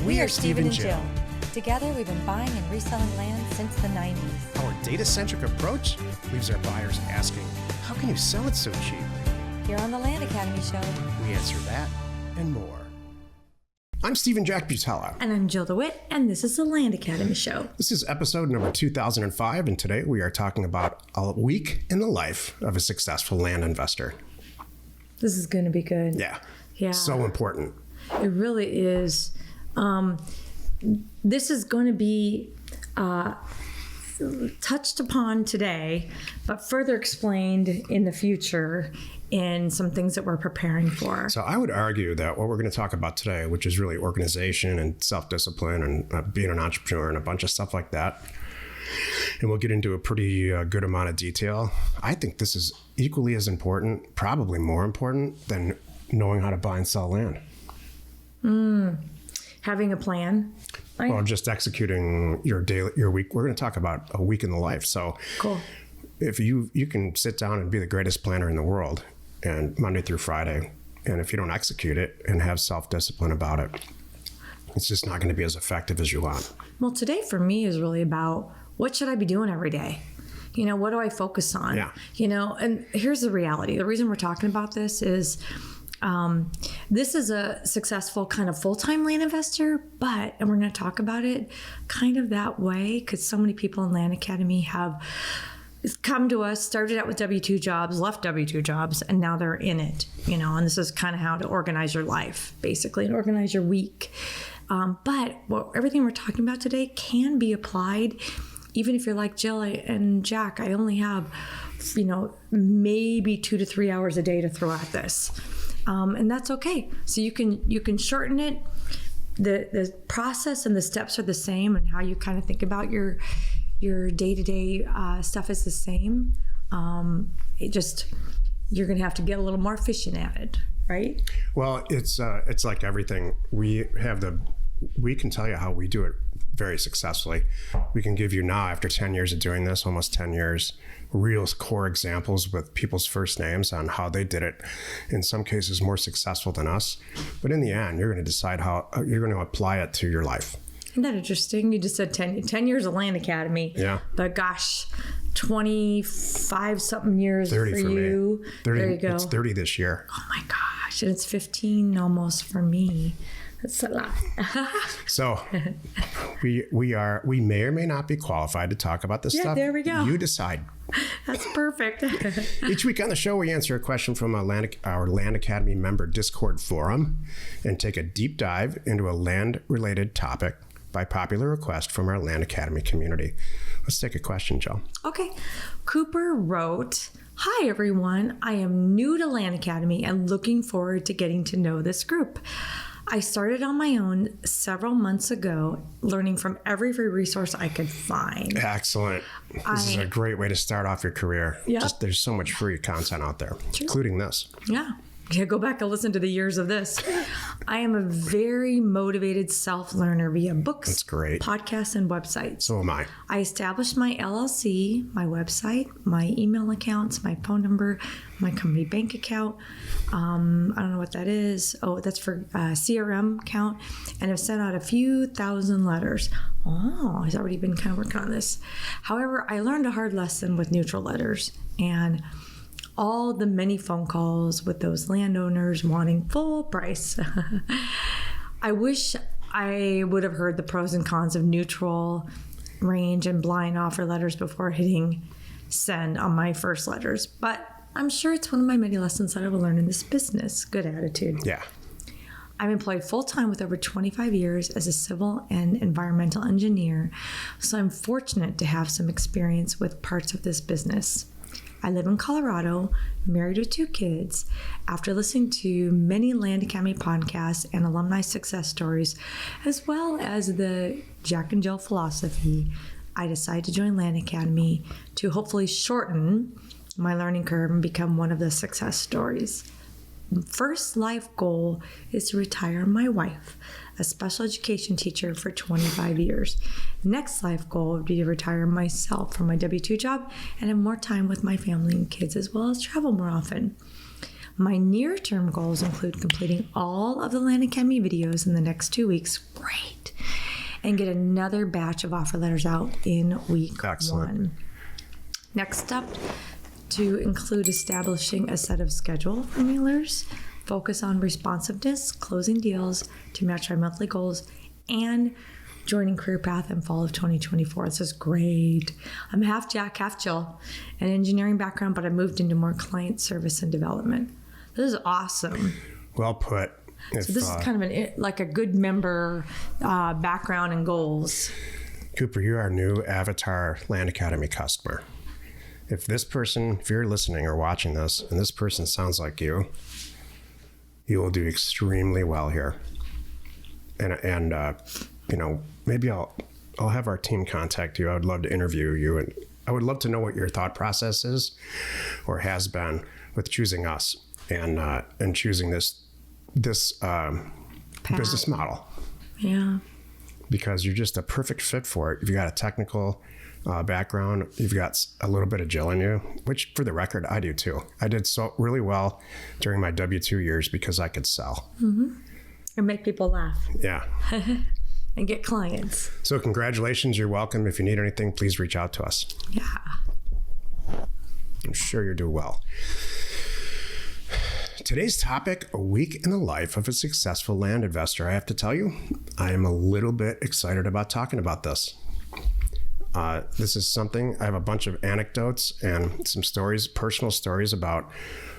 We are Steve and Jill. Together, we've been buying and reselling land since the 90s. Our data-centric approach leaves our buyers asking, how can you sell it so cheap? Here on the Land Academy Show, We answer that and more. I'm Stephen Jack Butala. And I'm Jill DeWit, and this is the Land Academy Show. This is episode number 2005, and today we are talking about a week in the life of a successful land investor. This is going to be good. Yeah. So important. It really is. This is going to be touched upon today, but further explained in the future in some things that we're preparing for. So I would argue that what we're going to talk about today, which is really organization and self-discipline and being an entrepreneur and a bunch of stuff like that, and we'll get into a pretty good amount of detail. I think this is equally as important, probably more important than knowing how to buy and sell land. Having a plan. Right? Well, just executing your week. We're going to talk about a week in the life. So Cool. If you can sit down and be the greatest planner in the world and Monday through Friday, and if you don't execute it and have self-discipline about it, it's just not going to be as effective as you want. Well, today for me is really about what should I be doing every day? You know, what do I focus on? Yeah. You know, and here's the reality. The reason we're talking about this is this is a successful kind of full-time land investor, and we're going to talk about it kind of that way because so many people in Land Academy have come to us, started out with W-2 jobs, left W-2 jobs, and now they're in it, you know, and this is kind of how to organize your life, basically, and organize your week. But everything we're talking about today can be applied, even if you're like Jill and Jack. I only have, you know, maybe 2 to 3 hours a day to throw at this. And that's okay. So you can shorten it. The process and the steps are the same, and how you kind of think about your day-to-day stuff is the same. You're going to have to get a little more efficient at it, right? Well, it's like everything. We can tell you how we do it very successfully. We can give you now, after 10 years of doing this, almost 10 years, real core examples with people's first names on how they did it. In some cases, more successful than us. But in the end, you're going to decide how you're going to apply it to your life. Isn't that interesting? You just said 10 years of Land Academy. Yeah. But gosh, 25 something years 30 for you. me. 30, there you go. It's 30 this year. Oh my gosh. And it's 15 almost for me. That's a lot. So we may or may not be qualified to talk about this stuff. There we go. You decide. That's perfect. Each week on the show, we answer a question from our Land Academy member Discord forum and take a deep dive into a land-related topic by popular request from our Land Academy community. Let's take a question, Jill. Okay. Cooper wrote, "Hi, everyone. I am new to Land Academy and looking forward to getting to know this group. I started on my own several months ago, learning from every free resource I could find." Excellent. This is a great way to start off your career. Yeah. There's so much free content out there, including this. Yeah, go back and listen to the years of this. I am a very motivated self-learner via books, That's great. podcasts, and websites. So am I. I established my LLC, my website, my email accounts, my phone number, my company bank account. I don't know what that is. Oh, that's for CRM account. And I've sent out a few thousand letters. Oh, I've already been kind of working on this. However, I learned a hard lesson with neutral letters and all the many phone calls with those landowners wanting full price. I wish I would have heard the pros and cons of neutral, range, and blind offer letters before hitting send on my first letters, but I'm sure it's one of my many lessons that I will learn in this business. Good attitude. Yeah. I'm employed full-time with over 25 years as a civil and environmental engineer, so I'm fortunate to have some experience with parts of this business. I live in Colorado, married with 2 kids. After listening to many Land Academy podcasts and alumni success stories, as well as the Jack and Jill philosophy, I decided to join Land Academy to hopefully shorten my learning curve and become one of the success stories. First life goal is to retire my wife, a special education teacher for 25 years. Next life goal would be to retire myself from my W-2 job and have more time with my family and kids, as well as travel more often. My near-term goals include completing all of the Land Academy videos in the next 2 weeks. Great. And get another batch of offer letters out in week Excellent. 1. Next up, to include establishing a set of schedule for mailers, focus on responsiveness, closing deals to match our monthly goals, and joining Career Path in fall of 2024. This is great. I'm half Jack, half Jill, an engineering background, but I moved into more client service and development. This is awesome. Well put. So this is kind of like a good member background and goals. Cooper, you're our new avatar Land Academy customer. If you're listening or watching this, and this person sounds like you will do extremely well here. And maybe I'll have our team contact you. I would love to interview you, and I would love to know what your thought process is or has been with choosing us and choosing this business model. Yeah. Because you're just a perfect fit for it. You've got a technical background. You've got a little bit of Jill in you, which for the record, I do too. I did so really well during my W-2 years because I could sell. Mm-hmm. And make people laugh. Yeah. And get clients. So congratulations. You're welcome. If you need anything, please reach out to us. Yeah. I'm sure you'll do well. Today's topic, a week in the life of a successful land investor. I have to tell you, I am a little bit excited about talking about this. This is something, I have a bunch of anecdotes and some stories, personal stories about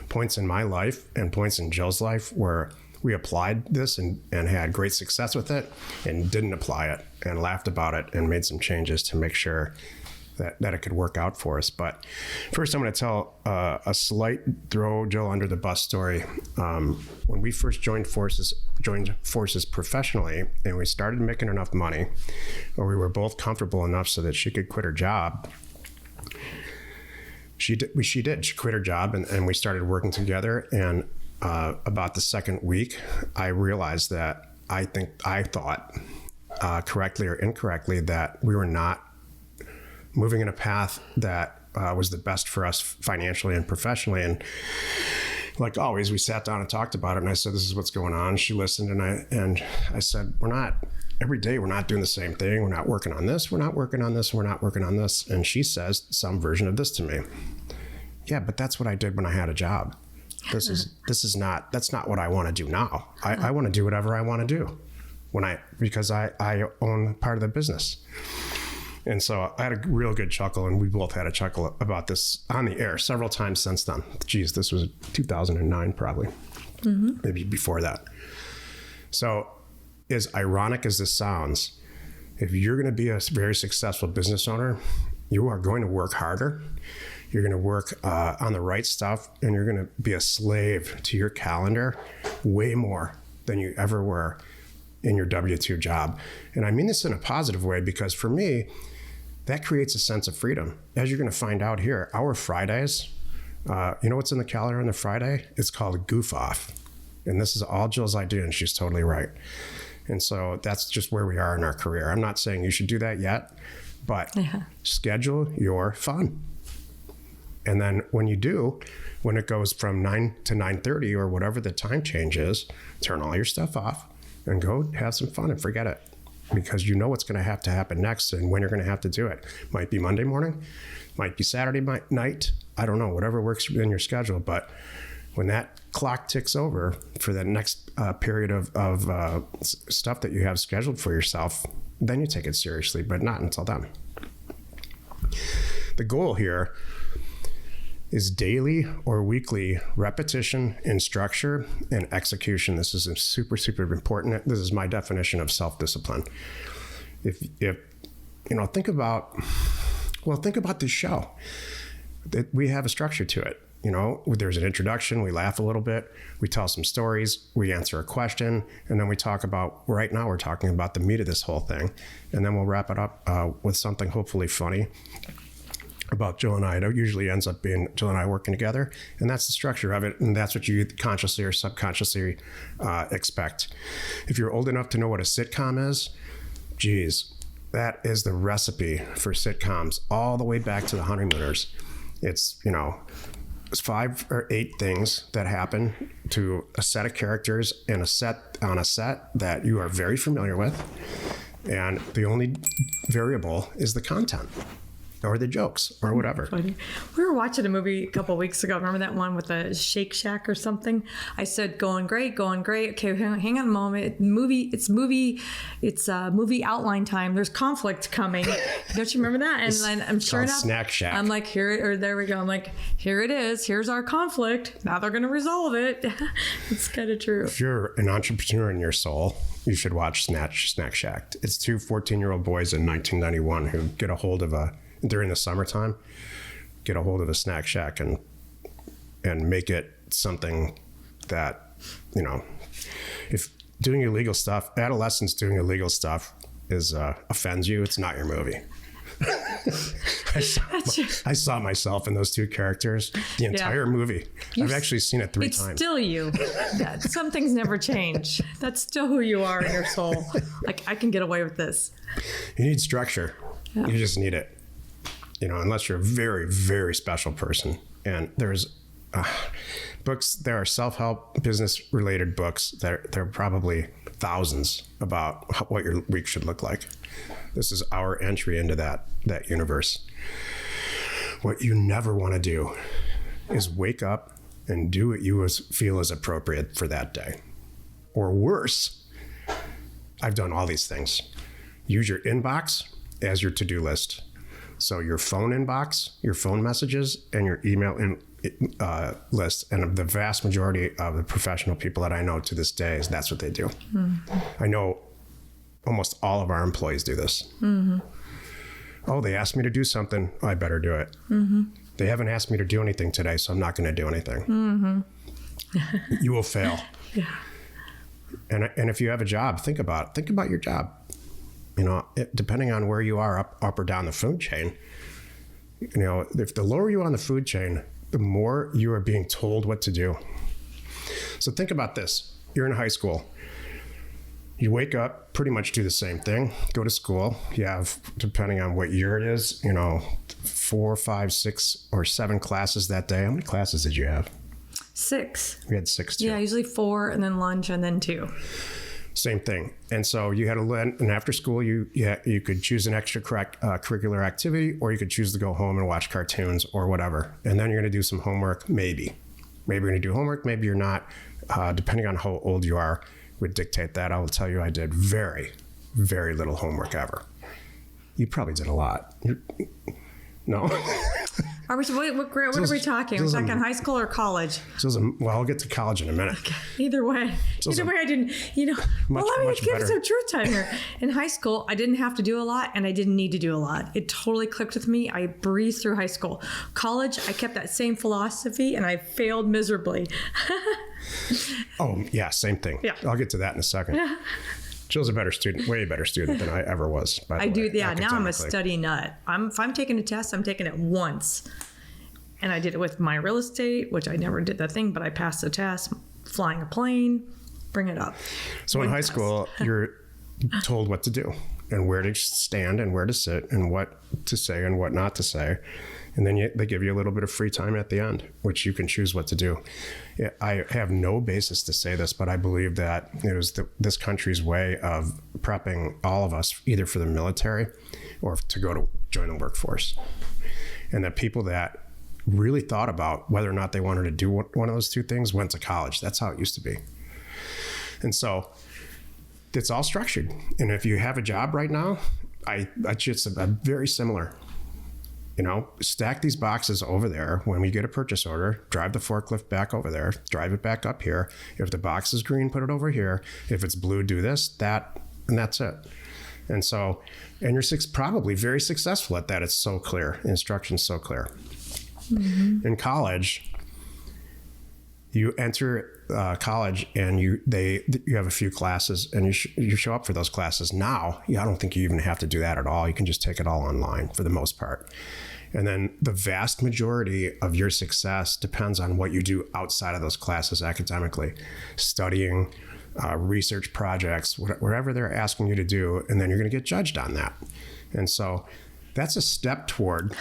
points in my life and points in Jill's life where we applied this and had great success with it and didn't apply it and laughed about it and made some changes to make sure that it could work out for us. But first, I'm going to tell a slight throw Jill under the bus story. When we first joined forces professionally, and we started making enough money, or we were both comfortable enough so that she could quit her job. She did. She quit her job, and we started working together. And about the second week, I realized that I thought correctly or incorrectly that we were not moving in a path that was the best for us financially and professionally. And like always, we sat down and talked about it. And I said, this is what's going on. She listened. And I said, every day we're not doing the same thing. We're not working on this. We're not working on this. We're not working on this. And she says some version of this to me. Yeah, but that's what I did when I had a job. That's not what I want to do now. I want to do whatever I want to do because I own part of the business. And so I had a real good chuckle, and we both had a chuckle about this on the air several times since then. Geez, this was 2009 probably, maybe before that. So as ironic as this sounds, if you're going to be a very successful business owner, you are going to work harder. You're going to work on the right stuff, and you're going to be a slave to your calendar way more than you ever were in your W-2 job. And I mean this in a positive way, because for me, that creates a sense of freedom. As you're going to find out here, our Fridays, you know what's in the calendar on the Friday? It's called a goof off. And this is all Jill's idea, and she's totally right. And so that's just where we are in our career. I'm not saying you should do that yet, but schedule your fun. And then when you do, when it goes from 9 to 9:30 or whatever the time change is, turn all your stuff off and go have some fun and forget it, because you know what's going to have to happen next and when you're going to have to do it. Might be Monday morning, might be Saturday night. I don't know, whatever works in your schedule. But when that clock ticks over for the next period of stuff that you have scheduled for yourself, then you take it seriously, but not until then. The goal here is daily or weekly repetition in structure and execution. This is super, super important. This is my definition of self-discipline. If think about this show. We have a structure to it. There's an introduction, we laugh a little bit, we tell some stories, we answer a question, and then we talk about, right now we're talking about the meat of this whole thing, and then we'll wrap it up with something hopefully funny about Jill and I. It usually ends up being Jill and I working together, and that's the structure of it, and that's what you consciously or subconsciously expect. If you're old enough to know what a sitcom is, geez, that is the recipe for sitcoms all the way back to the Honeymooners. It's, 5 or 8 things that happen to a set of characters in a set that you are very familiar with, and the only variable is the content or the jokes or whatever. Funny. We were watching a movie a couple of weeks ago. Remember that one with the Shake Shack or something? I said, going great. Okay, hang on a moment. It's movie outline time. There's conflict coming. Don't you remember that? And then I'm sure enough, Snack Shack. I'm like, there we go. I'm like, here it is. Here's our conflict. Now they're going to resolve it. It's kind of true. If you're an entrepreneur in your soul, you should watch Snack Shack. It's 2 14-year-old boys in 1991 who get a hold of during the summertime, get a hold of a Snack Shack and make it something that, if doing illegal stuff, adolescents doing illegal stuff offends you, it's not your movie. I saw myself in those 2 characters the entire movie. I've actually seen it 3 times. It's still you. Some things never change. That's still who you are in your soul. Like, I can get away with this. You need structure. Yeah. You just need it. Unless you're a very, very special person. And there's books, there are self-help business related books there are probably thousands about what your week should look like. This is our entry into that universe. What you never want to do is wake up and do what you feel is appropriate for that day. Or worse, I've done all these things. Use your inbox as your to-do list. So your phone inbox, your phone messages, and your email list. And the vast majority of the professional people that I know to this day, that's what they do. Mm-hmm. I know almost all of our employees do this. Mm-hmm. Oh, they asked me to do something. I better do it. Mm-hmm. They haven't asked me to do anything today, so I'm not going to do anything. Mm-hmm. You will fail. Yeah. And if you have a job, think about your job. Depending on where you are up or down the food chain, if the lower you are on the food chain, the more you are being told what to do. So think about this. You're in high school. You wake up, pretty much do the same thing, go to school. You have, depending on what year it is, 4, 5, 6, or 7 classes that day. How many classes did you have? 6. We had 6 too. Yeah, usually 4 and then lunch and then 2. Same thing. And so you had and after school, you could choose an extracurricular activity, or you could choose to go home and watch cartoons or whatever. And then you're going to do some homework, maybe. Maybe you're going to do homework, maybe you're not. Depending on how old you are, would dictate that. I will tell you I did very, very little homework ever. You probably did a lot. No. What are we talking? Are we talking high school or college? Well, I'll get to college in a minute. Okay. Either way, I didn't, let me give some truth time here. In high school, I didn't have to do a lot and I didn't need to do a lot. It totally clicked with me. I breezed through high school. College, I kept that same philosophy and I failed miserably. Oh, yeah, same thing. Yeah. I'll get to that in a second. Yeah. Jill's a better student, way better student than I ever was. By the way, do. Yeah, now I'm a study nut. If I'm taking a test, I'm taking it once. And I did it with my real estate, which I never did that thing, but I passed the test. Flying a plane, bring it up. So in high school, you're told what to do and where to stand and where to sit and what to say and what not to say. And then they give you a little bit of free time at the end, which you can choose what to do. I have no basis to say this, but I believe that it was this country's way of prepping all of us either for the military or to go to join the workforce. And that people that really thought about whether or not they wanted to do one of those 2 things went to college. That's how it used to be. And so it's all structured. And if you have a job right now, it's very similar. Stack these boxes over there. When we get a purchase order, drive the forklift back over there, drive it back up here. If the box is green, put it over here. If it's blue, do this, that, and that's it. And so, and you're probably very successful at that. It's so clear. Instruction's so clear. Mm-hmm. In college, you enter college and you have a few classes and you show up for those classes. Now, I don't think you even have to do that at all. You can just take it all online for the most part. And then the vast majority of your success depends on what you do outside of those classes academically, studying, research projects, whatever they're asking you to do, and then you're going to get judged on that. And so that's a step toward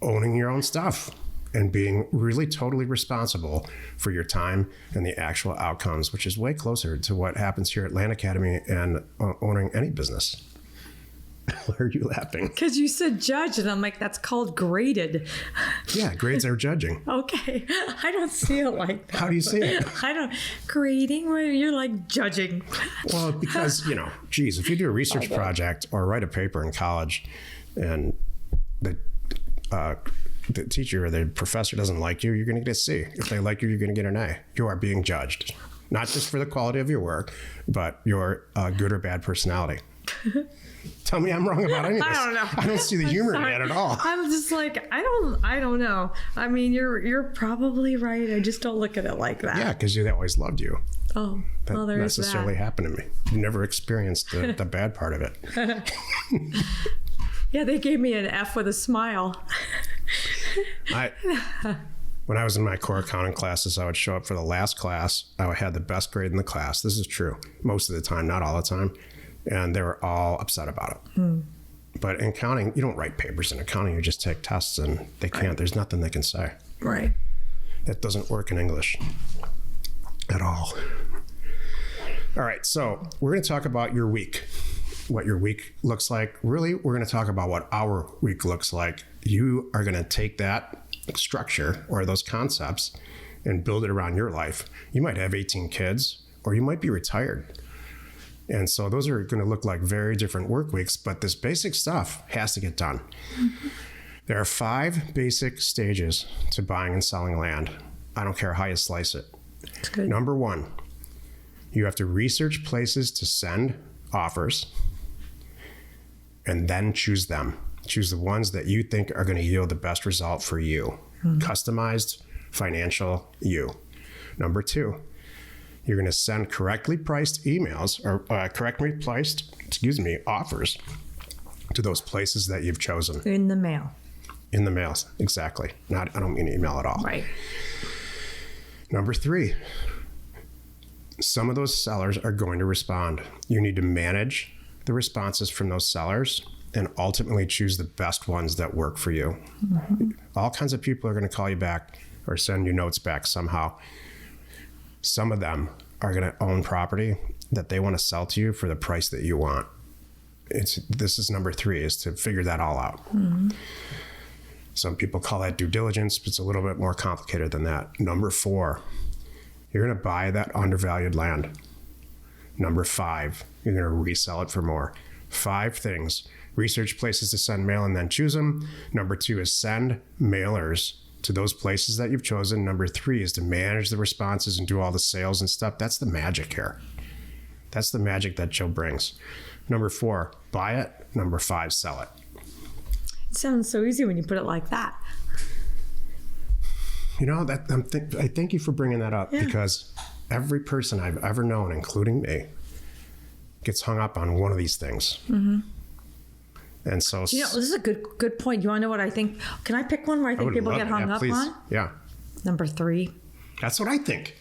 owning your own stuff and being really totally responsible for your time and the actual outcomes, which is way closer to what happens here at Land Academy and owning any business. Why are you laughing? Because you said judge, and I'm like, that's called graded. Yeah, grades are judging. Okay. I don't see it like that. How do you see it? I don't. Grading, where you're like judging. Well, because, geez, if you do a research project or write a paper in college and the teacher or the professor doesn't like you, you're going to get a C. If they like you, you're going to get an A. You are being judged, not just for the quality of your work, but your good or bad personality. Tell me I'm wrong about any of this. I don't know. I don't see the humor in that at all. I'm just like, I don't know. I mean, you're probably right. I just don't look at it like that. Yeah, because they always loved you. Oh, well, That there's necessarily that. happened to me. You never experienced the bad part of it. Yeah, they gave me an F with a smile. When I was in my core accounting classes, I would show up for the last class. I had the best grade in the class. This is true. Most of the time, not all the time. And they were all upset about it. But in accounting, you don't write papers in accounting. You just take tests, and they can't. There's nothing they can say. Right. That doesn't work in English at all. All right, so we're going to talk about your week, what your week looks like. Really, we're going to talk about what our week looks like. You are going to take that structure or those concepts and build it around your life. You might have 18 kids, or you might be retired. And so those are going to look like very different work weeks, but this basic stuff has to get done. Mm-hmm. There are 5 basic stages to buying and selling land. I don't care how you slice it. That's good. Number 1, you have to research places to send offers and then choose them. Choose the ones that you think are going to yield the best result for you. Mm-hmm. Customized, financial, you. Number 2, you're going to send correctly priced emails or correctly priced, offers to those places that you've chosen. In the mail. In the mail, exactly. I don't mean email at all. Right. Number 3, some of those sellers are going to respond. You need to manage the responses from those sellers and ultimately choose the best ones that work for you. Mm-hmm. All kinds of people are going to call you back or send you notes back somehow. Some of them are going to own property that they want to sell to you for the price that you want. This is number 3, is to figure that all out. Mm-hmm. Some people call that due diligence, but it's a little bit more complicated than that. Number 4, you're going to buy that undervalued land. Number 5, you're going to resell it for more. 5 things. Research places to send mail and then choose them. Number 2 is send mailers to those places that you've chosen. Number 3 is to manage the responses and do all the sales and stuff. That's the magic here. That's the magic that Jill brings. Number 4, buy it. Number 5, sell it. It sounds so easy when you put it like that. I thank you for bringing that up, because every person I've ever known, including me, gets hung up on one of these things. Mm-hmm. And so, this is a good point. You want to know what I think? Can I pick one where I think people get hung up on? Yeah. Number 3. That's what I think.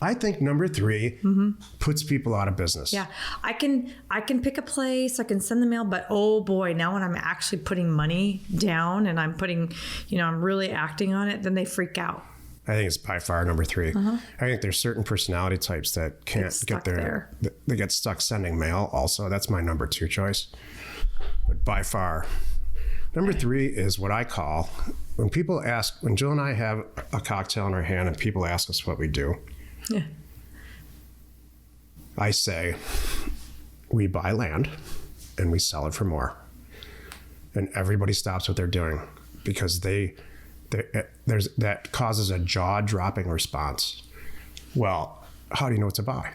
I think number 3 puts people out of business. Yeah, I can pick a place, I can send the mail, but oh boy, now when I'm actually putting money down and I'm putting, I'm really acting on it, then they freak out. I think it's by far number 3. I think there's certain personality types that can't get there. They get stuck sending mail also. That's my number 2 choice. But by far, number 3 is what I call, when Jill and I have a cocktail in our hand and people ask us what we do, I say, we buy land and we sell it for more. And everybody stops what they're doing, because that causes a jaw-dropping response. Well, how do you know what to buy?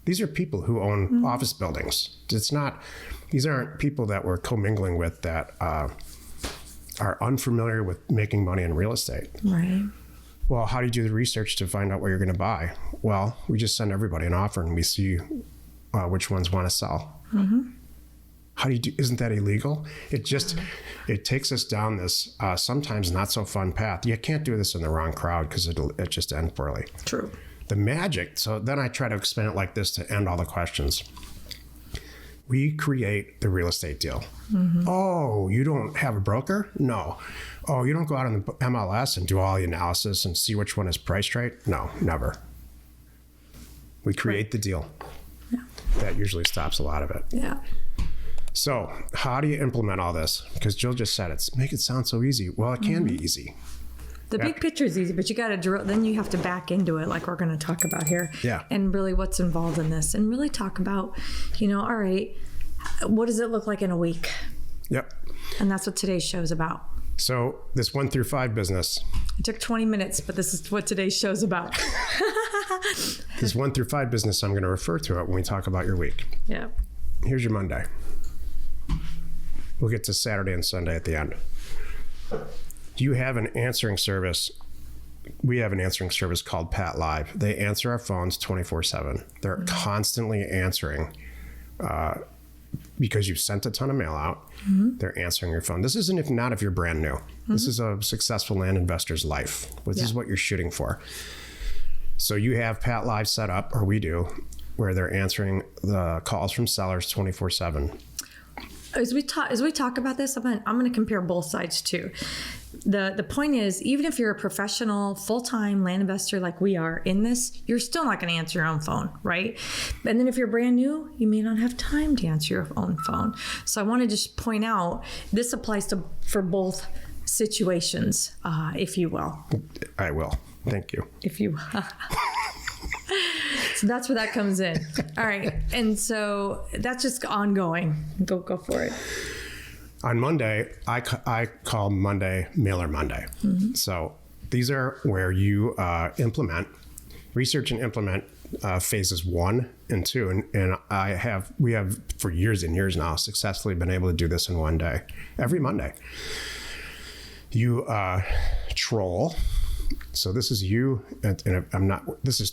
These are people who own office buildings. These aren't people that we're commingling with that are unfamiliar with making money in real estate. Right. Well, how do you do the research to find out what you're going to buy? Well, we just send everybody an offer and we see which ones want to sell. Mm-hmm. How do you do? Isn't that illegal? It takes us down this sometimes not so fun path. You can't do this in the wrong crowd, because it just ends poorly. True. The magic. So then I try to explain it like this to end all the questions. We create the real estate deal. Oh, you don't have a broker? No. Oh, you don't go out on the MLS and do all the analysis and see which one is priced right? No, never. We create the deal. Yeah. That usually stops a lot of it. Yeah. So how do you implement all this? Because Jill just said it. Make it sound so easy. Well, it can be easy. The big picture is easy, but you got to drill. Then you have to back into it, like we're going to talk about here. Yeah. And really, what's involved in this, and really talk about, all right, what does it look like in a week? Yep. And that's what today's show is about. So this 1 through 5 business. It took 20 minutes, but this is what today's show is about. This 1 through 5 business, I'm going to refer to it when we talk about your week. Yeah. Here's your Monday. We'll get to Saturday and Sunday at the end. You have an answering service. We have an answering service called Pat Live. They answer our phones 24/7. They're constantly answering because you've sent a ton of mail out. They're answering your phone. This isn't if you're brand new. This is a successful land investor's life. This is what you're shooting for. So you have Pat Live set up, or we do, where they're answering the calls from sellers 24/7. As we talk about this, I'm going to compare both sides too. The point is, even if you're a professional, full-time land investor like we are in this, you're still not going to answer your own phone, right? And then if you're brand new, you may not have time to answer your own phone. So I want to just point out, this applies for both situations, if you will. I will. Thank you. If you So that's where that comes in. All right. And so that's just ongoing. Go for it. On Monday, I call Monday Mailer Monday. So these are where you research and implement phases 1 and 2. And we have for years and years now successfully been able to do this in one day, every Monday. You troll. So this is you, and this is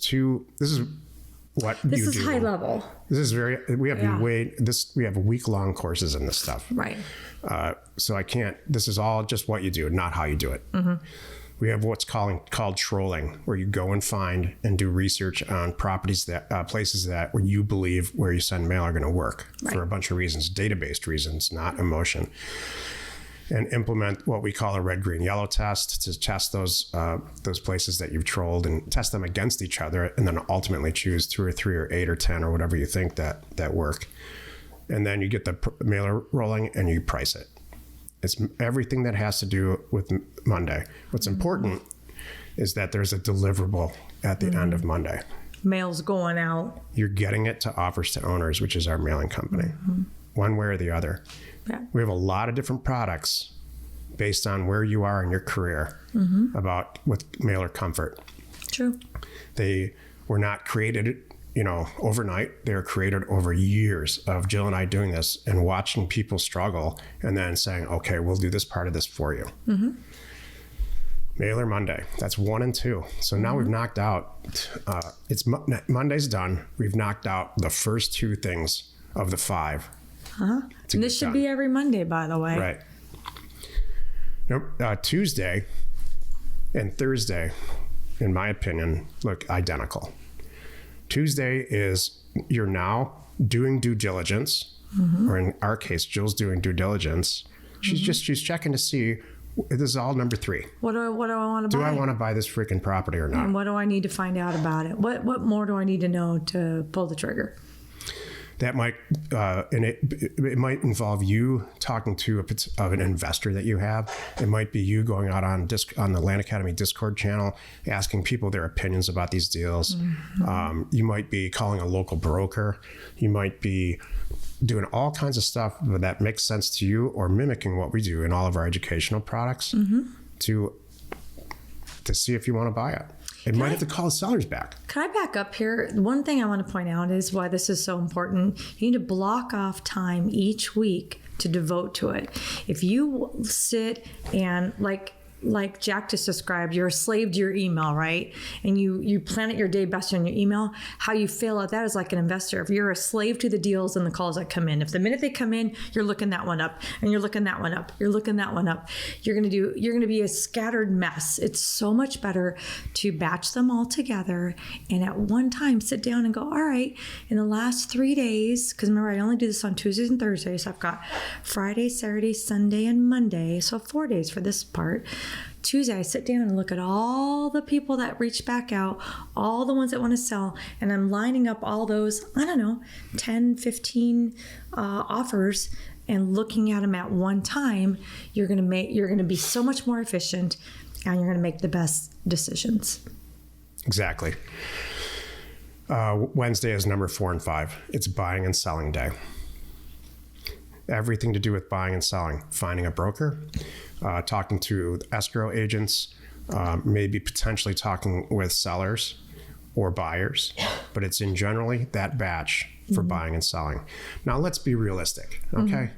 what this you do. This is high level. This is we have week-long courses in this stuff. Right. So I can't, this is all just what you do, not how you do it. We have what's called trolling, where you go and find and do research on properties places that where you believe where you send mail are going to work for a bunch of reasons, database reasons, not emotion. And implement what we call a red, green, yellow test to test those places that you've trolled and test them against each other, and then ultimately choose 2 or 3 or 8 or 10 or whatever you think that work. And then you get the mailer rolling and you price it. It's everything that has to do with Monday. What's important is that there's a deliverable at the end of Monday. Mail's going out. You're getting it to Offers to Owners, which is our mailing company, one way or the other. Yeah. We have a lot of different products based on where you are in your career with mailer comfort. True. They were not created, overnight. They were created over years of Jill and I doing this and watching people struggle and then saying, okay, we'll do this part of this for you. Mailer Monday. That's 1 and 2. So now we've knocked out, Monday's done. We've knocked out the first 2 things of the 5. And this should be every Monday, by the way. Right. Nope. Tuesday and Thursday, in my opinion, look identical. Tuesday is you're now doing due diligence, or in our case, Jill's doing due diligence. She's checking to see, this is all number 3. What do I want to buy? Do I want to buy this freaking property or not? And what do I need to find out about it? What more do I need to know to pull the trigger? That might, and it might involve you talking to an investor that you have. It might be you going out on the Land Academy Discord channel, asking people their opinions about these deals. You might be calling a local broker. You might be doing all kinds of stuff that makes sense to you, or mimicking what we do in all of our educational products to see if you want to buy it. It might have to call the sellers back. Can I back up here? One thing I want to point out is why this is so important. You need to block off time each week to devote to it. If you sit and like Jack just described, you're a slave to your email, right? And you plan it your day best on your email. How you fail at that is like an investor. If you're a slave to the deals and the calls that come in, if the minute they come in, you're looking that one up and you're looking that one up, you're looking that one up, you're going to be a scattered mess. It's so much better to batch them all together and at one time sit down and go, all right, in the last 3 days, because remember, I only do this on Tuesdays and Thursdays. So I've got Friday, Saturday, Sunday, and Monday. So 4 days for this part. Tuesday, I sit down and look at all the people that reach back out, all the ones that want to sell, and I'm lining up all those, 10, 15 offers and looking at them at one time. You're going to be so much more efficient and you're going to make the best decisions. Exactly. Wednesday is number 4 and 5. It's buying and selling day. Everything to do with buying and selling, finding a broker, talking to escrow agents, maybe potentially talking with sellers or buyers, but it's in generally that batch for buying and selling. Now let's be realistic, okay?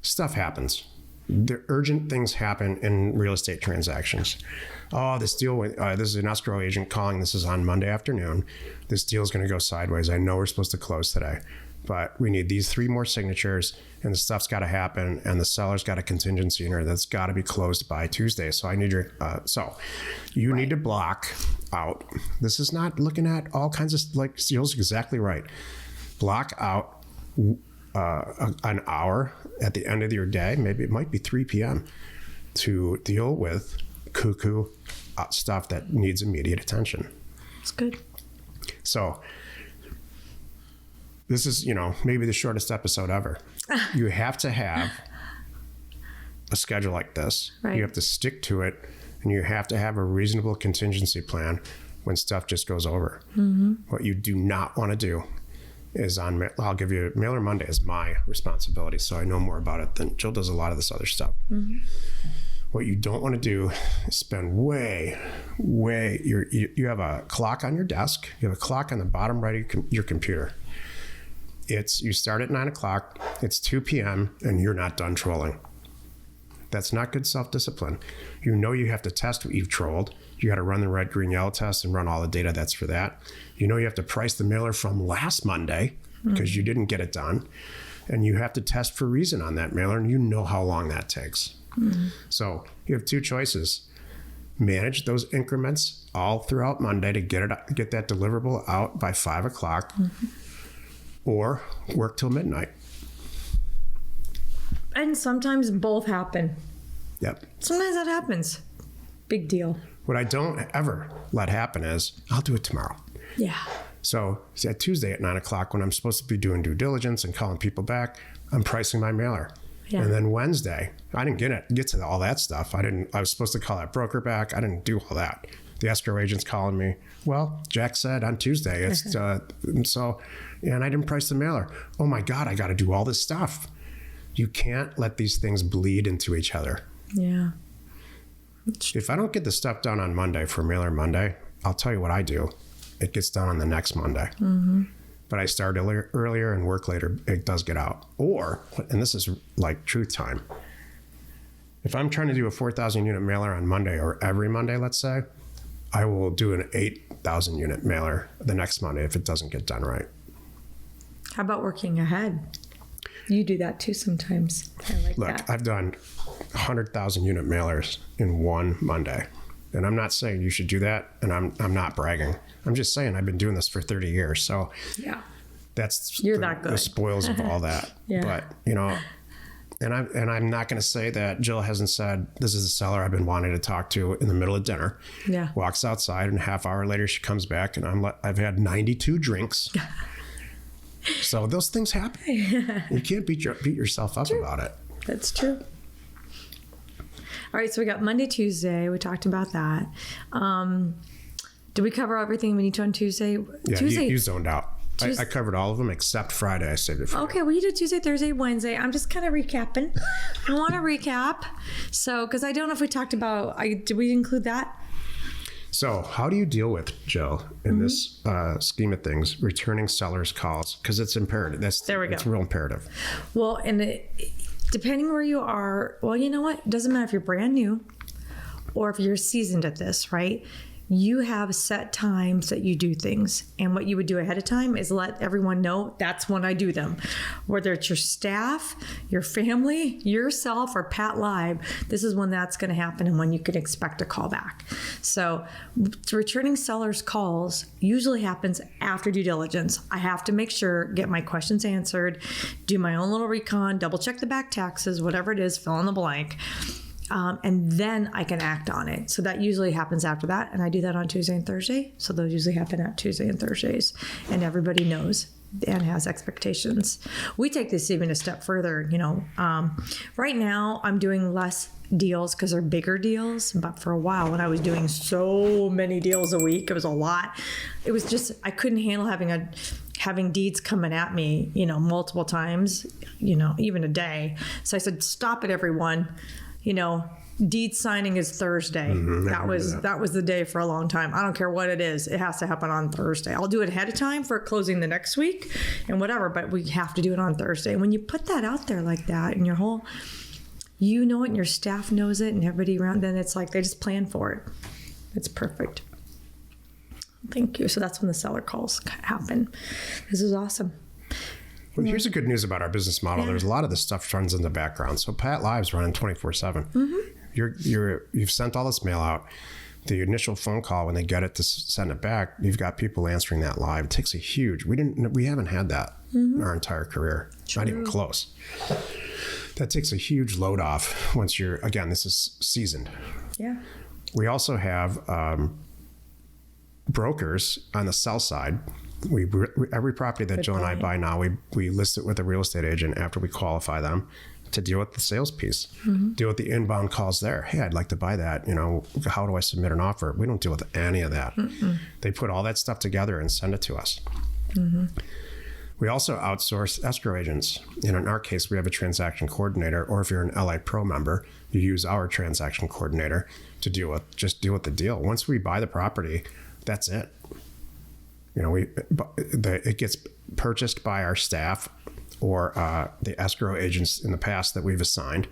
Stuff happens. The urgent things happen in real estate transactions. Oh, this deal, this is an escrow agent calling. This is on Monday afternoon. This deal is going to go sideways. I know we're supposed to close today, but we need these 3 more signatures and the stuff's got to happen and the seller's got a contingency in her that's got to be closed by Tuesday. So I need your, you need to block out. This is not looking at all kinds of like deals. Exactly right. Block out an hour at the end of your day. Maybe it might be 3 p.m. to deal with cuckoo stuff that needs immediate attention. That's good. So this is, maybe the shortest episode ever. You have to have a schedule like this. Right. You have to stick to it, and you have to have a reasonable contingency plan when stuff just goes over. What you do not want to do is I'll give you Mailer Monday is my responsibility, so I know more about it than Jill does a lot of this other stuff. What you don't want to do is spend you have a clock on your desk, you have a clock on the bottom right of your computer. You start at 9 o'clock, it's 2 p.m., and you're not done trolling. That's not good self-discipline. You have to test what you've trolled. You got to run the red, green, yellow test and run all the data that's for that. You have to price the mailer from last Monday because you didn't get it done. And you have to test for reason on that mailer, and you know how long that takes. So you have 2 choices. Manage those increments all throughout Monday to get that deliverable out by 5 o'clock. Or work till midnight. And sometimes both happen. Yep. Sometimes that happens. Big deal. What I don't ever let happen is I'll do it tomorrow. Yeah. So at Tuesday at 9 o'clock when I'm supposed to be doing due diligence and calling people back, I'm pricing my mailer. Yeah. And then Wednesday, I didn't get to all that stuff. I was supposed to call that broker back. I didn't do all that. The escrow agent's calling me. Well, Jack said on Tuesday, it's and I didn't price the mailer. Oh my God, I got to do all this stuff. You can't let these things bleed into each other. Yeah. If I don't get the stuff done on Monday for Mailer Monday, I'll tell you what I do. It gets done on the next Monday. But I start earlier and work later. It does get out. Or, and this is like truth time. If I'm trying to do a 4,000 unit mailer on Monday or every Monday, let's say, I will do an 8,000 unit mailer the next Monday if it doesn't get done right. How about working ahead? You do that too sometimes. I like that. Look, I've done 100,000 unit mailers in one Monday. And I'm not saying you should do that, and I'm not bragging. I'm just saying I've been doing this for 30 years. So yeah, that's that good. The spoils of all that. Yeah. But, and I'm not going to say that Jill hasn't said, this is a seller I've been wanting to talk to in the middle of dinner. Yeah. Walks outside, and a half hour later she comes back, and I've had 92 drinks. So those things happen. You can't beat yourself up about it. That's true. All right, so we got Monday, Tuesday. We talked about that. Did we cover everything we need to on Tuesday? Yeah, Tuesday. you zoned out. I covered all of them except Friday. I saved it for Okay, well, you did Tuesday, Thursday, Wednesday. I'm just kind of recapping. I want to recap. So, because I don't know if we talked about, did we include that? So how do you deal with, Jill, in this scheme of things, returning sellers' calls? Because it's imperative. There we go. It's real imperative. Well, and depending where you are, well, you know what? It doesn't matter if you're brand new or if you're seasoned at this, right? You have set times that you do things. And what you would do ahead of time is let everyone know that's when I do them. Whether it's your staff, your family, yourself, or Pat Live, this is when that's going to happen and when you can expect a call back. So returning sellers' calls usually happens after due diligence. I have to make sure, get my questions answered, do my own little recon, double check the back taxes, whatever it is, fill in the blank. And then I can act on it. So that usually happens after that. And I do that on Tuesday and Thursday. So those usually happen at Tuesday and Thursdays. And everybody knows and has expectations. We take this even a step further. Right now I'm doing less deals because they're bigger deals. But for a while, when I was doing so many deals a week, it was a lot. It was just, I couldn't handle having deeds coming at me, multiple times, even a day. So I said, stop it, everyone. Deed signing is Thursday. That was the day for a long time. I don't care what it is. It has to happen on Thursday. I'll do it ahead of time for closing the next week and whatever, but we have to do it on Thursday. And when you put that out there like that and your whole, it and your staff knows it and everybody around, then it's like they just plan for it. It's perfect. Thank you. So that's when the seller calls happen. This is awesome. Well, here's the good news about our business model. There's a lot of this stuff runs in the background. So Pat Live's running 24/7. You've sent all this mail out. The initial phone call when they get it to send it back, you've got people answering that live. It takes a huge. We haven't had that in our entire career. Not even close. That takes a huge load off once this is seasoned. Yeah. We also have brokers on the sell side. Every property that Jill and I buy now, we list it with a real estate agent after we qualify them to deal with the sales piece, deal with the inbound calls there. Hey, I'd like to buy that. How do I submit an offer? We don't deal with any of that. They put all that stuff together and send it to us. We also outsource escrow agents. In our case, we have a transaction coordinator, or if you're an LI Pro member, you use our transaction coordinator to deal with the deal. Once we buy the property, that's it. It gets purchased by our staff or the escrow agents in the past that we've assigned.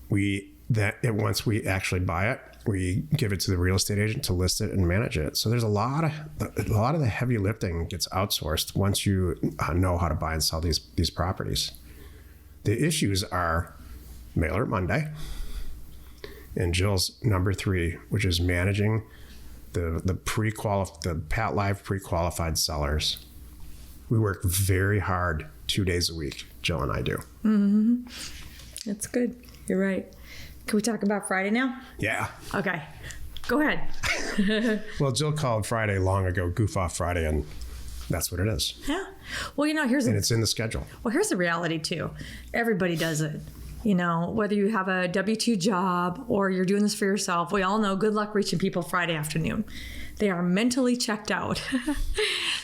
Once we actually buy it, we give it to the real estate agent to list it and manage it. So there's a lot of the heavy lifting gets outsourced once you know how to buy and sell these properties. The issues are Mailer Monday and Jill's number 3, which is managing the Pat Live pre-qualified sellers. We work very hard 2 days a week, Jill and I do. That's good. You're right. Can we talk about Friday now? Yeah. Okay. Go ahead. Well, Jill called Friday long ago, Goof Off Friday, and that's what it is. Yeah. Well, it's in the schedule. Well, here's the reality too. Everybody does it. Whether you have a W-2 job or you're doing this for yourself, we all know good luck reaching people Friday afternoon. They are mentally checked out.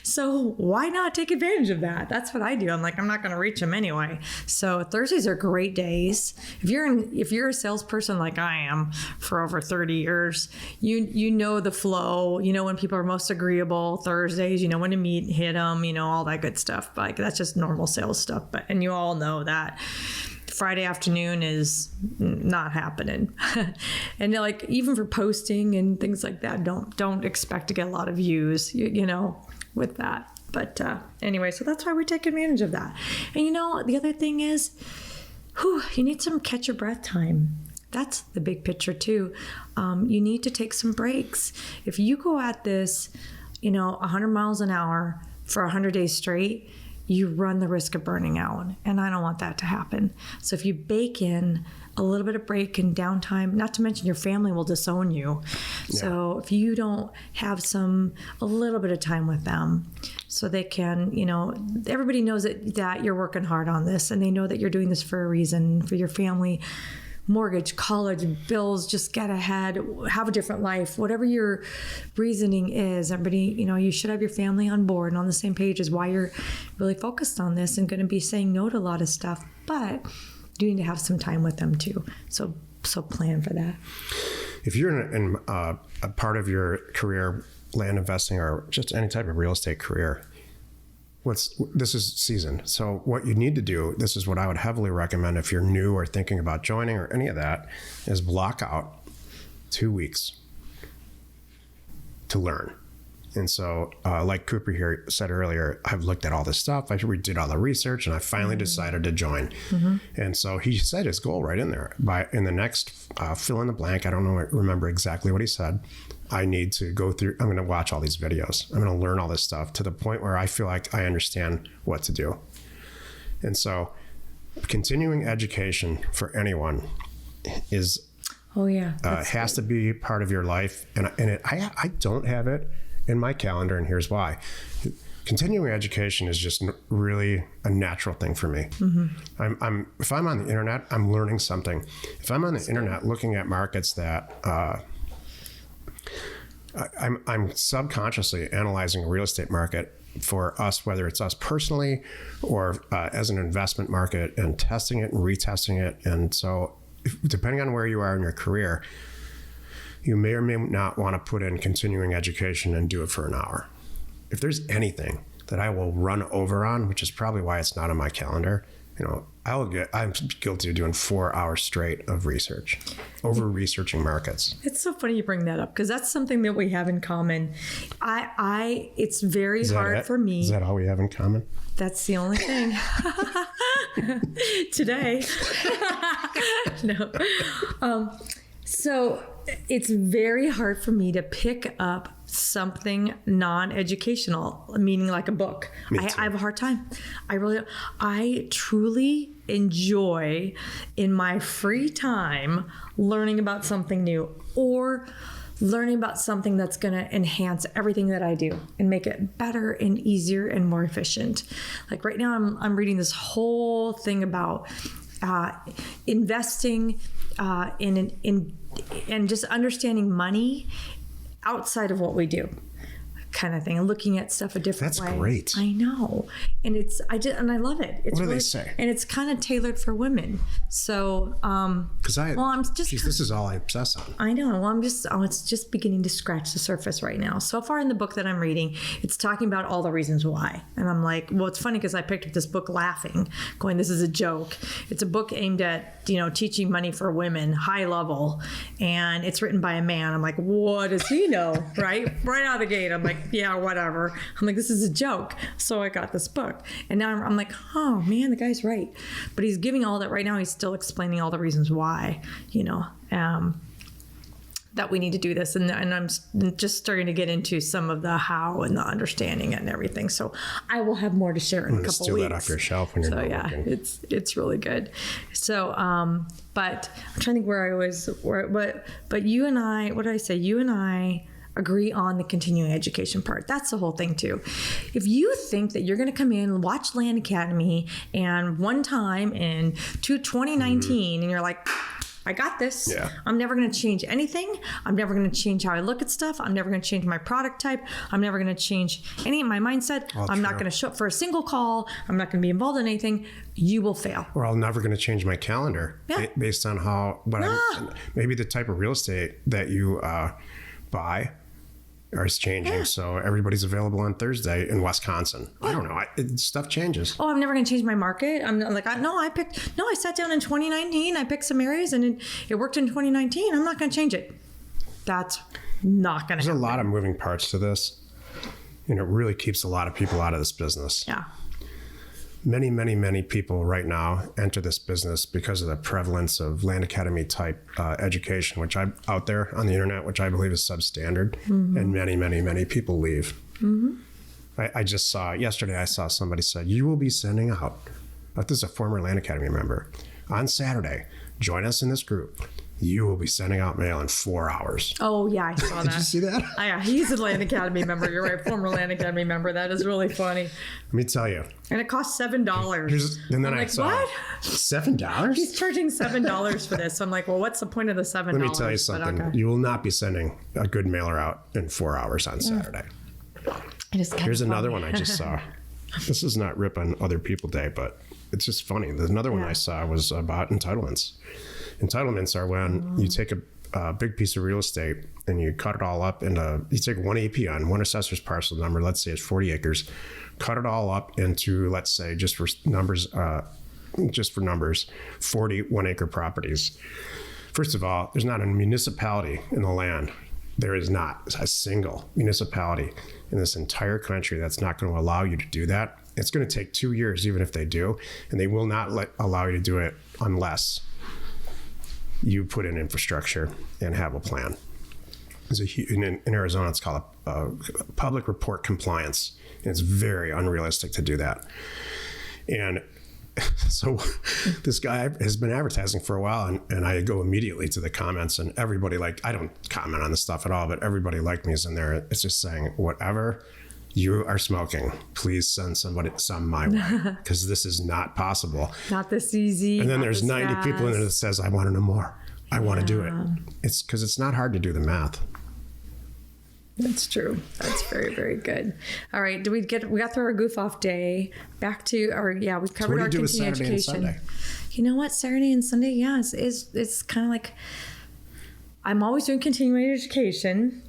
So why not take advantage of that? That's what I do. I'm like, I'm not going to reach them anyway. So Thursdays are great days. If you're a salesperson like I am for over 30 years, you know the flow. You know when people are most agreeable. Thursdays, you know when to meet, hit them, all that good stuff. Like that's just normal sales stuff. And you all know that Friday afternoon is not happening. And even for posting and things like that, don't expect to get a lot of views, with that. But anyway, so that's why we take advantage of that. And the other thing is, you need some catch your breath time. That's the big picture too. You need to take some breaks. If you go at this, 100 miles an hour for 100 days straight, you run the risk of burning out. And I don't want that to happen. So if you bake in a little bit of break and downtime, not to mention your family will disown you. Yeah. So if you don't have a little bit of time with them so they can, everybody knows that you're working hard on this and they know that you're doing this for a reason, for your family, mortgage, college, bills, just get ahead, have a different life, whatever your reasoning is. Everybody, you should have your family on board and on the same page is why you're really focused on this and going to be saying no to a lot of stuff, but you need to have some time with them too. So plan for that. If you're in a part of your career, land investing or just any type of real estate career, this is seasoned. So what you need to do, this is what I would heavily recommend if you're new or thinking about joining or any of that, is block out 2 weeks to learn. And so, like Cooper here said earlier, I've looked at all this stuff. I did all the research, and I finally decided to join. And so he said his goal right in there. In the next fill in the blank, I don't remember exactly what he said. I need to go through. I'm going to watch all these videos. I'm going to learn all this stuff to the point where I feel like I understand what to do. And so, continuing education for anyone is has to be part of your life. And I don't have it in my calendar, and here's why. Continuing education is just really a natural thing for me. If I'm on the internet, I'm learning something. If I'm on the internet looking at markets that I'm subconsciously analyzing a real estate market for us, whether it's us personally or as an investment market, and testing it and retesting it. And so depending on where you are in your career, you may or may not want to put in continuing education and do it for an hour. If there's anything that I will run over on, which is probably why it's not on my calendar, I'm guilty of doing 4 hours straight of research, over researching markets. It's so funny you bring that up, because that's something that we have in common. It's very hard for me. Is that all we have in common? That's the only thing. Today. No. So it's very hard for me to pick up something non-educational, meaning like a book. I have a hard time. I truly enjoy in my free time learning about something new, or learning about something that's going to enhance everything that I do and make it better and easier and more efficient. Like right now, I'm reading this whole thing about investing in just understanding money outside of what we do, kind of thing, and looking at stuff a different way. That's great. I know, and I love it. It's what do they say? And it's kind of tailored for women. So, this is all I obsess on. I know. Well, it's just beginning to scratch the surface right now. So far in the book that I'm reading, it's talking about all the reasons why, and I'm like, well, it's funny because I picked up this book laughing, going, this is a joke. It's a book aimed at teaching money for women, high level, and it's written by a man. I'm like, what does he know? right out of the gate, I'm like, yeah, whatever. I'm like, this is a joke. So I got this book, and now I'm like, oh man, the guy's right. But he's giving all that right now. He's still explaining all the reasons why, that we need to do this. And I'm just starting to get into some of the how and the understanding and everything. So I will have more to share in a couple weeks. Steal that off your shelf when you're not working. It's really good. So, but I'm trying to think where I was, but you and I, what did I say? You and I agree on the continuing education part. That's the whole thing too. If you think that you're going to come in and watch Land Academy and one time in 2019 and you're like, I got this. Yeah. I'm never going to change anything. I'm never going to change how I look at stuff. I'm never going to change my product type. I'm never going to change any of my mindset. I'm not going to show up for a single call. I'm not going to be involved in anything. You will fail. Or I'm never going to change my calendar based on maybe the type of real estate that you buy is changing. Yeah. So everybody's available on Thursday in Wisconsin. Yeah. I don't know. Stuff changes. Oh, I'm never going to change my market. I'm like, I sat down in 2019. I picked some areas and it worked in 2019. I'm not going to change it. That's not going to happen. There's a lot of moving parts to this. And it really keeps a lot of people out of this business. Yeah. Many, many, many people right now enter this business because of the prevalence of Land Academy type education, which I'm out there on the internet, which I believe is substandard. And many, many, many people leave. I just saw yesterday, I saw somebody said, you will be sending out, this is a former Land Academy member, on Saturday, join us in this group. You will be sending out mail in 4 hours. Oh, yeah, I saw that. Did you see that? Oh, yeah, he's a Land Academy member. You're right, former Land Academy member. That is really funny. Let me tell you. And it costs $7. And then I'm like, saw, what? $7? He's charging $7 for this. So I'm like, well, what's the point of the $7? Let me tell you something. Okay. You will not be sending a good mailer out in 4 hours on Saturday. Here's another one I just saw. This is not Rip on Other People Day, but it's just funny. There's another one I saw was about entitlements. Entitlements are when you take a big piece of real estate and you cut it all up into, you take one AP on one assessor's parcel number, let's say it's 40 acres, cut it all up into, let's say, just for numbers, 40 1-acre properties First of all, there's not a municipality in the land. There is not a single municipality in this entire country that's not going to allow you to do that. It's going to take 2 years, even if they do, and they will not allow you to do it unless you put in infrastructure and have a plan. In Arizona, it's called a public report compliance, and it's very unrealistic to do that. And so this guy has been advertising for a while, and I go immediately to the comments, and everybody I don't comment on this stuff at all, but everybody like me is in there. It's just saying, whatever you are smoking, please send some my way, because this is not possible. Not this easy. And then there's 90 people in there that says, I want to know more. I want to do it. It's because it's not hard to do the math. That's true. That's very, very good. All right. We got through our goof off day. Back to we covered our continuing education. You know what? Saturday and Sunday, it's kind of like I'm always doing continuing education,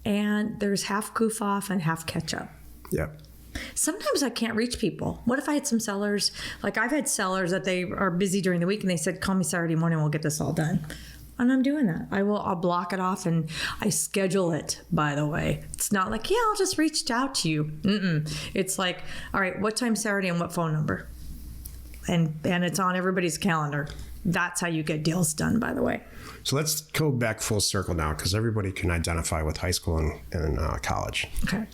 and there's half goof off and half catch up. Yep. Sometimes I can't reach people. What if I had some sellers? Like I've had sellers that they are busy during the week and they said, call me Saturday morning, we'll get this all done. And I'm doing that. I'll block it off, and I schedule it, by the way. It's not like, I'll just reach out to you. It's like, all right, what time Saturday and what phone number? And it's on everybody's calendar. That's how you get deals done, by the way. So let's go back full circle now, because everybody can identify with high school and college. Okay.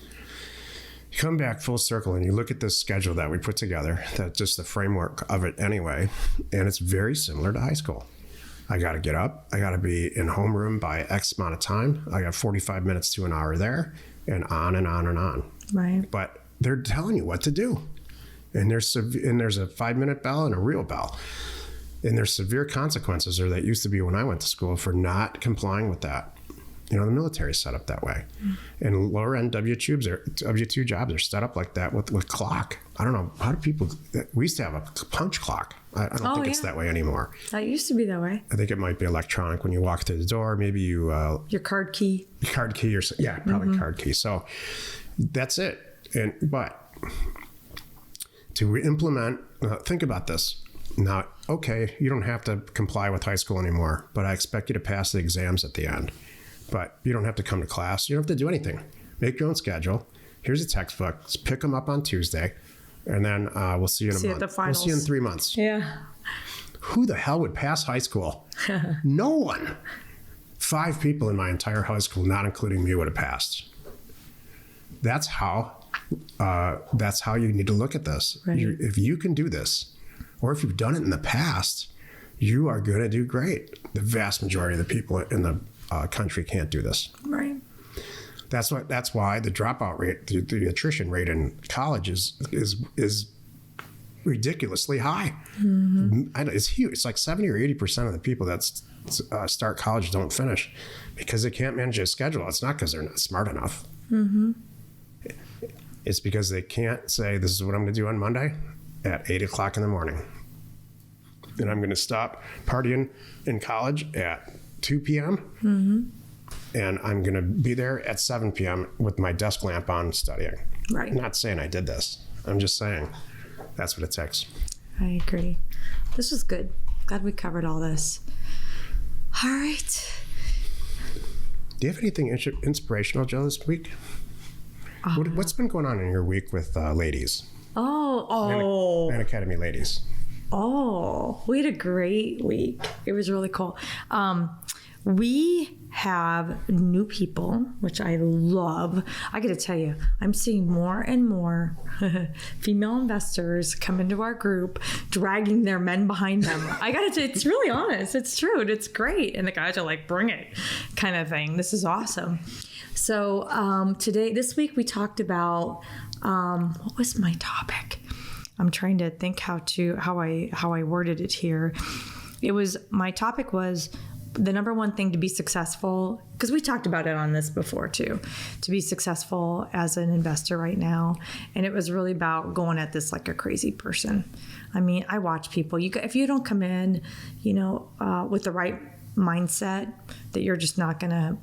You come back full circle and you look at this schedule that we put together, that's just the framework of it anyway, and it's very similar to high school. I got to get up. I got to be in homeroom by X amount of time. I got 45 minutes to an hour there, and on and on and on. Right. But they're telling you what to do. And there's a 5-minute bell and a real bell. And there's severe consequences, or that used to be when I went to school, for not complying with that. The military's set up that way. And lower end W2 jobs are set up like that with clock. I don't know. How do people, we used to have a punch clock. I don't think it's that way anymore. That used to be that way. I think it might be electronic when you walk through the door. Maybe you... your card key. Card key or... Yeah, probably card key. So that's it. But to implement... think about this. Now, okay, you don't have to comply with high school anymore, but I expect you to pass the exams at the end. But you don't have to come to class. You don't have to do anything. Make your own schedule. Here's a textbook. Just pick them up on Tuesday. And then we'll see you in a month. At the finals. We'll see you in 3 months. Yeah. Who the hell would pass high school? No one. 5 people in my entire high school, not including me, would have passed. That's how you need to look at this. Right. If you can do this, or if you've done it in the past, you are going to do great. The vast majority of the people in the country can't do this. Right. That's why the dropout rate, the attrition rate in college is ridiculously high. It's huge. It's like 70 or 80% of the people that start college don't finish because they can't manage a schedule. It's not because they're not smart enough. It's because they can't say, this is what I'm going to do on Monday at 8 o'clock in the morning. And I'm going to stop partying in college at 2 p.m. And I'm going to be there at 7 p.m. with my desk lamp on studying. Right. I'm not saying I did this. I'm just saying that's what it takes. I agree. This was good. Glad we covered all this. All right. Do you have anything inspirational, Joe, this week? What's been going on in your week with ladies? Man Academy ladies. We had a great week. It was really cool. We have new people, which I love. I got to tell you, I'm seeing more and more female investors come into our group, dragging their men behind them. I got to tell you, it's really honest. It's true. And it's great. And the guys are like, bring it kind of thing. This is awesome. So this week we talked about, what was my topic? I'm trying to think how I worded it here. My topic was the number one thing to be successful, because we talked about it on this before too, to be successful as an investor right now. And it was really about going at this like a crazy person. I mean, I watch people, if you don't come in, with the right mindset that you're just not going to,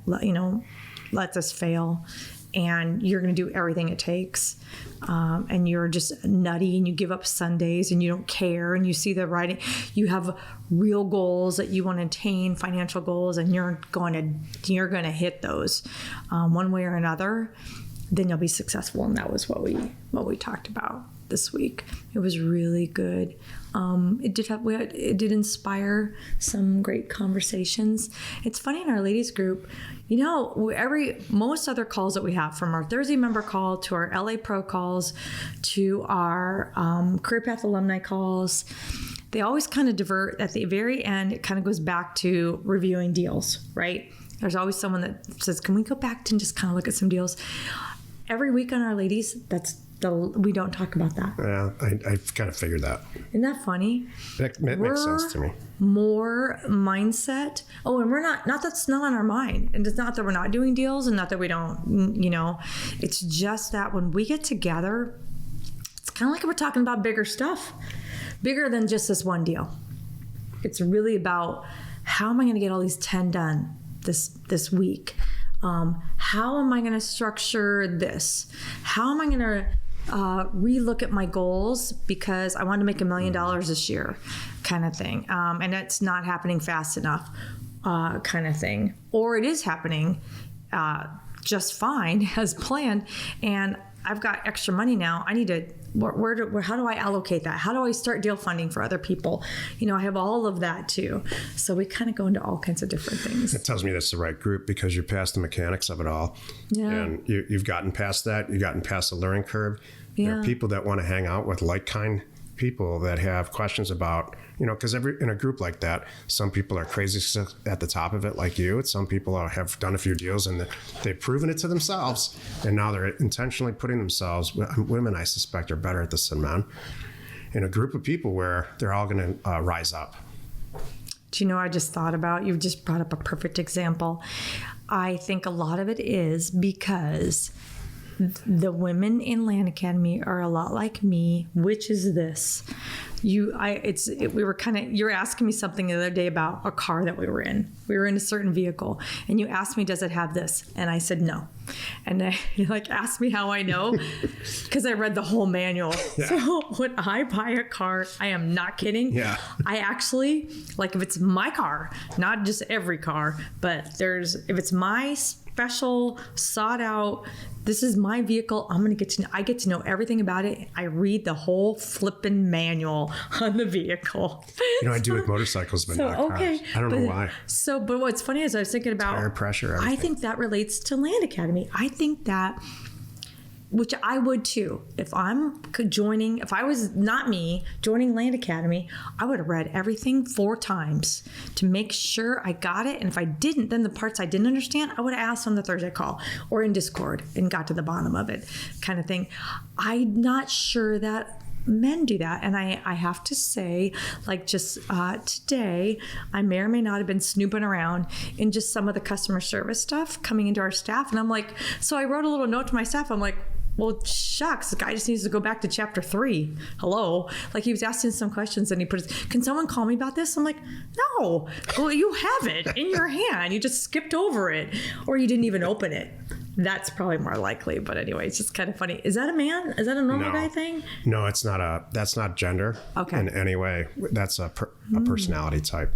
let this fail, and you're going to do everything it takes, and you're just nutty, and you give up Sundays, and you don't care, and you see the writing, you have real goals that you want to attain, financial goals, and you're going to hit those one way or another, then you'll be successful. And that was what we talked about this week. It was really good. It did inspire some great conversations. It's funny, in our ladies group, most other calls that we have, from our Thursday member call to our LA Pro calls to our Career Path alumni calls, they always kind of divert at the very end. It kind of goes back to reviewing deals, right? There's always someone that says, can we go back to and just kind of look at some deals? Every week on our ladies, we don't talk about that. Yeah, I've kind of figured that. Isn't that funny? It makes sense to me. More mindset. Oh, and we're not that's not on our mind. And it's not that we're not doing deals, and not that we don't, it's just that when we get together, it's kind of like we're talking about bigger stuff, bigger than just this one deal. It's really about, how am I going to get all these 10 done this week? How am I going to structure this? How am I going to relook at my goals because I want to make $1 million this year, kind of thing. And it's not happening fast enough, kind of thing. Or it is happening just fine as planned, and I've got extra money now. I need to, how do I allocate that? How do I start deal funding for other people? I have all of that too. So we kind of go into all kinds of different things. It tells me that's the right group, because you're past the mechanics of it all. Yeah. And you've gotten past that. You've gotten past the learning curve. Yeah. There are people that want to hang out with like-kind people that have questions about, because in a group like that, some people are crazy at the top of it, like you. Some people have done a few deals and they've proven it to themselves, and now they're intentionally putting themselves. Women, I suspect, are better at this than men. In a group of people where they're all going to rise up. Do you know, I just thought about, you just brought up a perfect example. I think a lot of it is because the women in Land Academy are a lot like me, which is this. You were asking me something the other day about a car that we were in. We were in a certain vehicle, and you asked me, does it have this? And I said no. And you asked me how I know, because I read the whole manual. Yeah. So when I buy a car, I am not kidding. Yeah. I actually, if it's my car, not just every car, but if it's my special, sought out, this is my vehicle, I get to know everything about it. I read the whole flipping manual on the vehicle. I do with motorcycles, but not cars. I don't know why. But what's funny is I was thinking about tire pressure. Everything. I think that relates to Land Academy. I think that, which I would too. If I was not me joining Land Academy, I would have read everything 4 times to make sure I got it. And if I didn't, then the parts I didn't understand, I would have asked on the Thursday call or in Discord and got to the bottom of it, kind of thing. I'm not sure that men do that. And I have to say, today, I may or may not have been snooping around in just some of the customer service stuff coming into our staff. And I'm so I wrote a little note to my staff. I'm well, shucks, the guy just needs to go back to chapter 3. Hello. He was asking some questions, and he put, can someone call me about this? I'm no. Well, you have it in your hand. You just skipped over it, or you didn't even open it. That's probably more likely. But anyway, it's just kind of funny. Is that a man? Is that a normal guy thing? No, it's not that's not gender in any way. That's a personality type.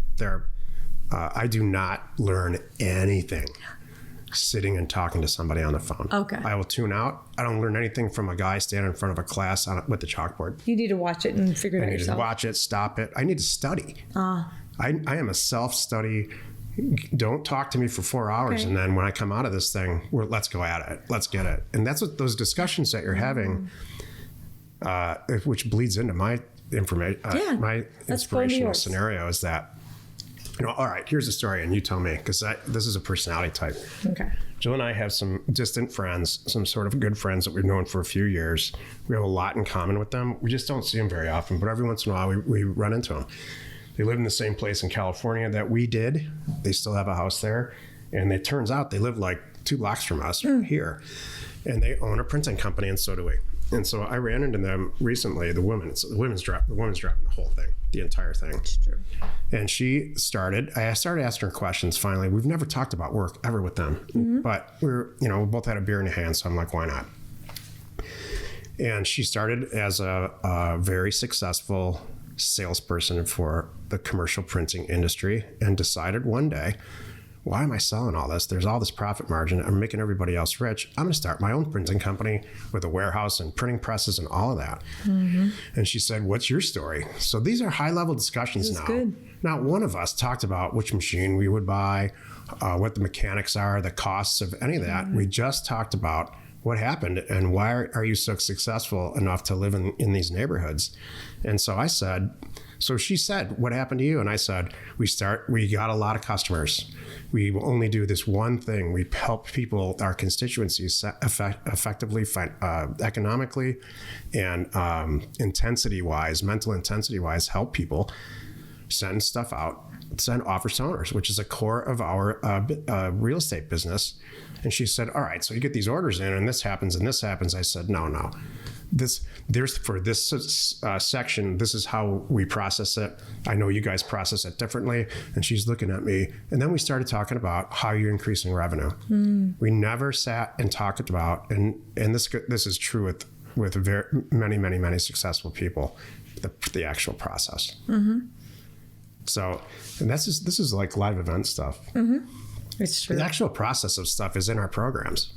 I do not learn anything sitting and talking to somebody on the phone. Okay. I will tune out. I don't learn anything from a guy standing in front of a class with the chalkboard. You need to watch it and figure it out yourself. I need to watch it, stop it. I need to study. I am a self-study. Don't talk to me for 4 hours. And then when I come out of this thing, let's go at it. Let's get it. And that's what those discussions that you're having, which bleeds into my information, my inspirational scenario is that, all right, here's a story, and you tell me, because this is a personality type. Okay. Jill and I have some distant friends, some sort of good friends that we've known for a few years. We have a lot in common with them. We just don't see them very often, but every once in a while we run into them. They live in the same place in California that we did. They still have a house there, and it turns out they live 2 blocks from us here, and they own a printing company, and so do we. And so I ran into them recently. The woman's driving the whole thing. the entire thing. It's true. And I started asking her questions finally. We've never talked about work ever with them, but we both had a beer in hand. So I'm like, why not? And she started as a very successful salesperson for the commercial printing industry and decided one day, why am I selling all this? There's all this profit margin. I'm making everybody else rich. I'm going to start my own printing company with a warehouse and printing presses and all of that. And she said, what's your story? So these are high level discussions now. Good. Not one of us talked about which machine we would buy, what the mechanics are, the costs of any of that. We just talked about what happened and why are you so successful enough to live in these neighborhoods? And so she said, what happened to you? And I said, we got a lot of customers. We will only do this one thing. We help people, our constituencies effectively, economically and mental intensity wise, help people send stuff out, send offers to owners, which is a core of our real estate business. And she said, all right, so you get these orders in and this happens and this happens. I said, no. For this section, this is how we process it. I know you guys process it differently. And she's looking at me. And then we started talking about how you're increasing revenue. We never sat and talked about, and this is true with very many successful people, the actual process. So, and this is like live event stuff. It's true. The actual process of stuff is in our programs.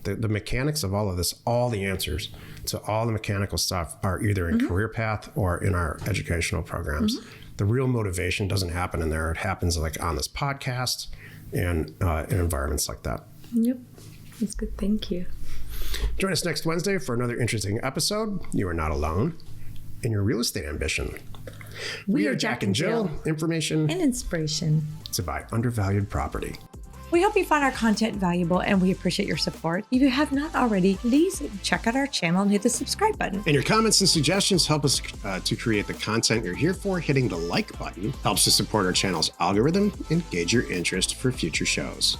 The mechanics of all of this, all the answers to all the mechanical stuff are either in Career Path or in our educational programs. The real motivation doesn't happen in there. It happens like on this podcast and in environments like that. Yep. That's good. Thank you. Join us next Wednesday for another interesting episode. You are not alone in your real estate ambition. We are Jack and Jill. Information and inspiration to buy undervalued property. We hope you found our content valuable and we appreciate your support. If you have not already, please check out our channel and hit the subscribe button. And your comments and suggestions help us to create the content you're here for. Hitting the like button helps to support our channel's algorithm and gauge your interest for future shows.